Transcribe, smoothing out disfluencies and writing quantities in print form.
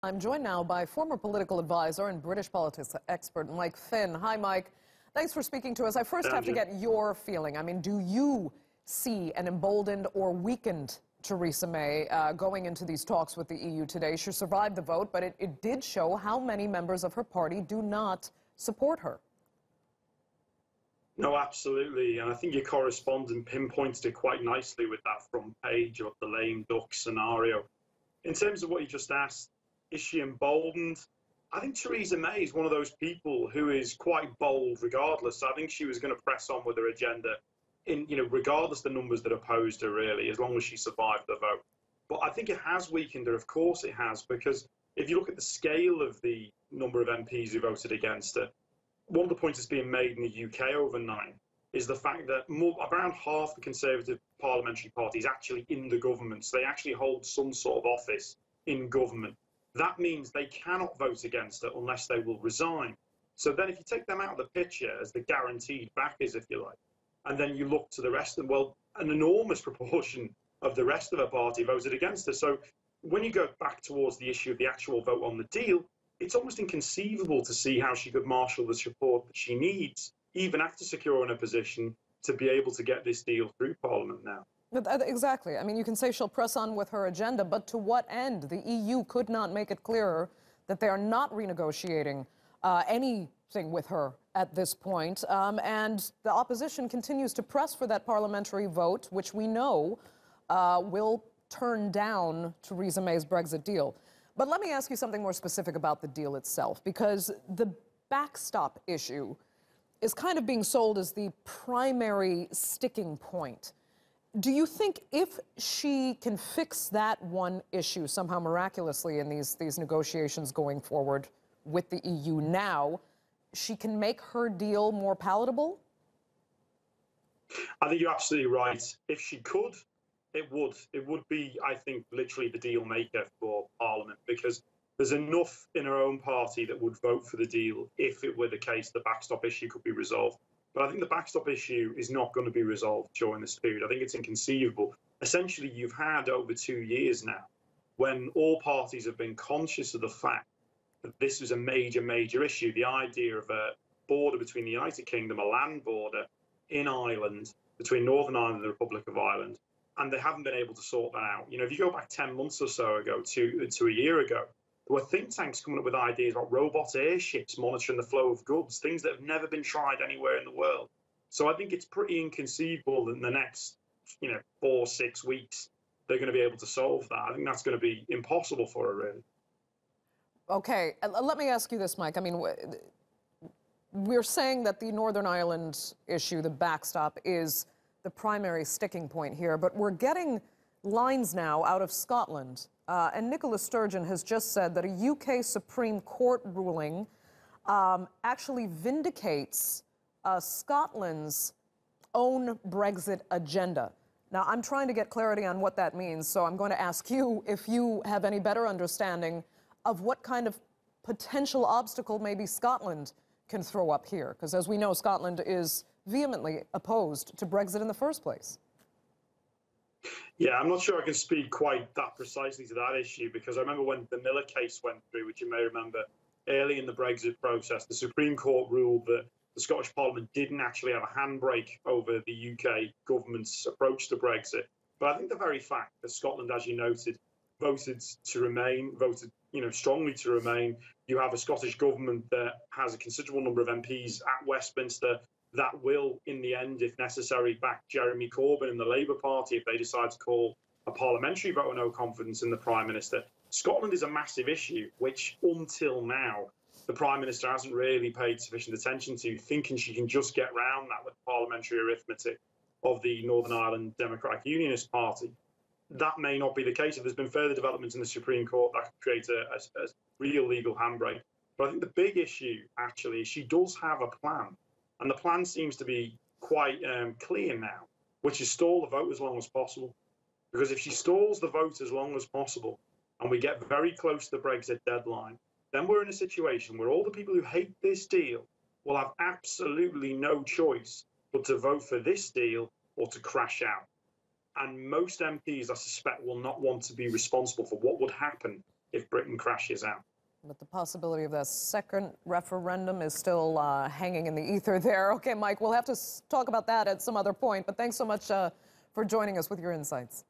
I'm joined now by former political advisor and British politics expert Mike Finn. Hi, Mike. Thanks for speaking to us. I first have to get your feeling. I mean, do you see an emboldened or weakened Theresa May going into these talks with the EU today? She survived the vote, but it did show how many members of her party do not support her. No, absolutely. And I think your correspondent pinpointed it quite nicely with that front page of the lame duck scenario. In terms of what you just asked, is she emboldened? I think Theresa May is one of those people who is quite bold regardless. I think she was going to press on with her agenda regardless the numbers that opposed her, really, as long as she survived the vote. But I think it has weakened her. Of course it has, because if you look at the scale of the number of MPs who voted against her, one of the points that's being made in the UK overnight is the fact that around half the Conservative parliamentary party is actually in the government. So they actually hold some sort of office in government. That means they cannot vote against her unless they will resign. So then if you take them out of the picture as the guaranteed backers, if you like, and then you look to the rest of them, well, an enormous proportion of the rest of her party voted against her. So when you go back towards the issue of the actual vote on the deal, it's almost inconceivable to see how she could marshal the support that she needs, even after securing a position, to be able to get this deal through Parliament now. Exactly. I mean, you can say she'll press on with her agenda, but to what end? The EU could not make it clearer that they are not renegotiating anything with her at this point. And the opposition continues to press for that parliamentary vote, which we know will turn down Theresa May's Brexit deal. But let me ask you something more specific about the deal itself, because the backstop issue is kind of being sold as the primary sticking point. Do you think if she can fix that one issue somehow miraculously in these negotiations going forward with the EU now, she can make her deal more palatable? I think you're absolutely right. If she could, it would be, I think, literally the deal maker for Parliament, because there's enough in her own party that would vote for the deal if it were the case the backstop issue could be resolved. But I think the backstop issue is not going to be resolved during this period. I think it's inconceivable. Essentially, you've had over 2 years now when all parties have been conscious of the fact that this is a major, major issue. The idea of a border between the United Kingdom, a land border in Ireland, between Northern Ireland and the Republic of Ireland, and they haven't been able to sort that out. You know, if you go back 10 months or so ago to a year ago, there were think tanks coming up with ideas about robot airships monitoring the flow of goods, things that have never been tried anywhere in the world. So I think it's pretty inconceivable that in the next, 4 or 6 weeks, they're going to be able to solve that. I think that's going to be impossible for her, really. Okay, let me ask you this, Mike. I mean, we're saying that the Northern Ireland issue, the backstop, is the primary sticking point here, but we're getting lines now out of Scotland. And Nicola Sturgeon has just said that a UK Supreme Court ruling actually vindicates Scotland's own Brexit agenda. Now, I'm trying to get clarity on what that means, so I'm going to ask you if you have any better understanding of what kind of potential obstacle maybe Scotland can throw up here. Because as we know, Scotland is vehemently opposed to Brexit in the first place. Yeah, I'm not sure I can speak quite that precisely to that issue, because I remember when the Miller case went through, which you may remember, early in the Brexit process, the Supreme Court ruled that the Scottish Parliament didn't actually have a handbrake over the UK government's approach to Brexit. But I think the very fact that Scotland, as you noted, voted to remain, strongly to remain, you have a Scottish government that has a considerable number of MPs at Westminster that will, in the end, if necessary, back Jeremy Corbyn and the Labour Party if they decide to call a parliamentary vote of no confidence in the Prime Minister. Scotland is a massive issue, which until now, the Prime Minister hasn't really paid sufficient attention to, thinking she can just get round that with parliamentary arithmetic of the Northern Ireland Democratic Unionist Party. That may not be the case. If there's been further developments in the Supreme Court, that could create a real legal handbrake. But I think the big issue, actually, is she does have a plan. And the plan seems to be quite clear now, which is stall the vote as long as possible. Because if she stalls the vote as long as possible and we get very close to the Brexit deadline, then we're in a situation where all the people who hate this deal will have absolutely no choice but to vote for this deal or to crash out. And most MPs, I suspect, will not want to be responsible for what would happen if Britain crashes out. But the possibility of that second referendum is still hanging in the ether there. Okay, Mike, we'll have to talk about that at some other point. But thanks so much for joining us with your insights.